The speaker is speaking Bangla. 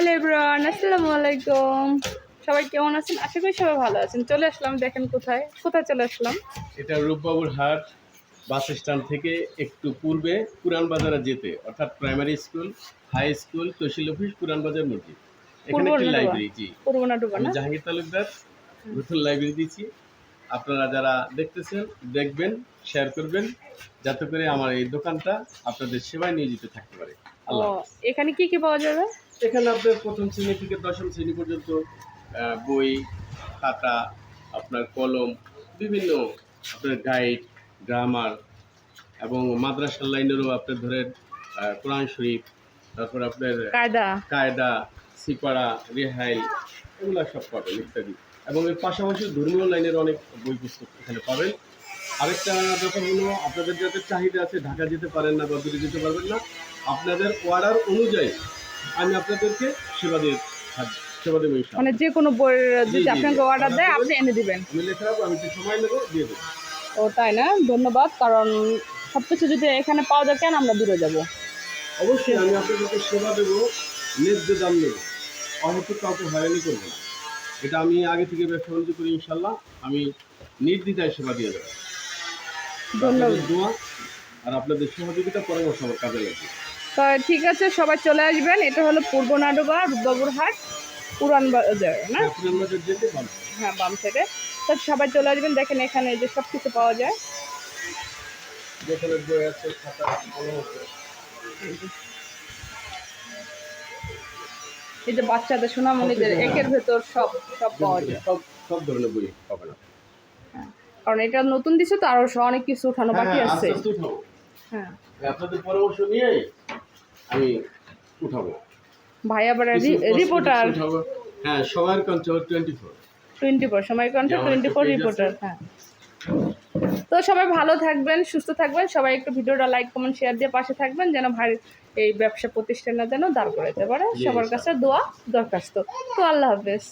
হ্যালো এভরিওয়ান, আসসালামু আলাইকুম। সবাই কেমন আছেন? আশা করি সবাই ভালো আছেন। চলে আসলাম, দেখেন কোথায় চলে আসলাম। এটা রূপবাবুর হাট বাস স্ট্যান্ড থেকে একটু পূর্বে পুরান বাজারে যেতে, অর্থাৎ primary school, high school, tehsil office, Puran Bazar মসজিদ। এখানে একটি লাইব্রেরি। জি, পূর্ব নাটুবা আমি না? জাহাঙ্গীর তালুকদার নতুন লাইব্রেরি দিচ্ছি। আপনারা যারা দেখতেছেন দেখবেন, শেয়ার করবেন, যাতে করে আমার এই দোকানটা আপনাদের সেবায় নিয়োজিত থাকতে পারে। ও, আল্লাহ। এখানে কি কি পাওয়া যাবে? এখানে আপনার প্রথম শ্রেণী থেকে দশম শ্রেণী পর্যন্ত বই, খাতা, আপনার কলম, বিভিন্ন আপনার গাইড, গ্রামার এবং মাদ্রাসার লাইনেরও আপনার ধরেন কোরআন শরীফ, তারপর আপনার কায়দা। কায়দা, সিপাড়া, রেহাইল, এগুলো সব পাবেন ইত্যাদি। এবং এর পাশাপাশি ধর্মীয় লাইনের অনেক বই পুস্তক এখানে পাবেন। আরেকটা ব্যাপার হলো, আপনাদের যাদের চাহিদা আছে, ঢাকা যেতে পারেন না বা দূরে যেতে পারবেন না, আপনাদের অর্ডার অনুযায়ী আমি আপনাদেরকে সেবা দেবো মানে ইনশাআল্লাহ। যে কোনো বইয়ের জি, যদি জি, আপনাকে জি। অর্ডার দেয় আপনি এনে দিবেন। আমি লেখা রাখবো, আমি একটু সময় নেবো, দিয়ে দেবো। ও তাই না? ধন্যবাদ। কারণ সব কিছু যদি এখানে পাওয়া যায়, কেন আমরা দূরে যাব? অবশ্যই আমি আপনাদেরকে সেবা দেবো, ন্যায্য দাম নেবো, অহেতুক কাউকে হয়রানি করবো না। এটা আমি আগে থেকে ব্যবসা বাণিজ্য করি, ইনশাল্লাহ আমি নির্দ্বিধায় সেবা দিয়ে দেবো। ধন্যবাদ। আপনাদের দোয়া আর আপনাদের সহযোগিতা, পরামর্শ আমার কাজে লাগবে। তো ঠিক আছে, সবাই চলে আসবেন। এটা হলো পূর্ব নাটুবা, রূপবাবুর হাট, পুরান বাজার না? পুরান বাজার যেতে পারবো। হ্যাঁ, বাম সাইডে। তো সবাই চলে আসবেন, দেখেন এখানে যে সব কিছু পাওয়া যায়। যেখানে বই আছে, খাতা, কলম আছে। এই যে বাচ্চাদের সোনামণিদের একের ভেতর সব সব পাওয়া যায়। সব সব ধরনের বই পাবেন। হ্যাঁ, কারণ এটা নতুন দিছে তো, আরো অনেক কিছু উঠানো বাকি আছে। আস্তে আস্তে উঠাবো। হ্যাঁ, আপনাদের পরামর্শ নিয়ে আমি উঠাবো। ভাই আবার কিছু রিপোর্টার। cosmetics উঠাবো। হ্যাঁ, সময়ের কঞ্চল 24। 24 সময় কন্ঠে, আমার একটা 24 page রিপোর্টার। আছে। হ্যাঁ, তো সবাই ভালো থাকবেন, সুস্থ থাকবেন। সবাই একটু ভিডিওটা লাইক, কমেন্ট, শেয়ার দিয়ে পাশে থাকবেন, যেন ভাই এই ব্যবসা প্রতিষ্ঠানটা যেন দাঁড় করাতে পারে। জি, সবার কাছে দোয়া দরখাস্ত। তো আল্লাহ হাফেজ।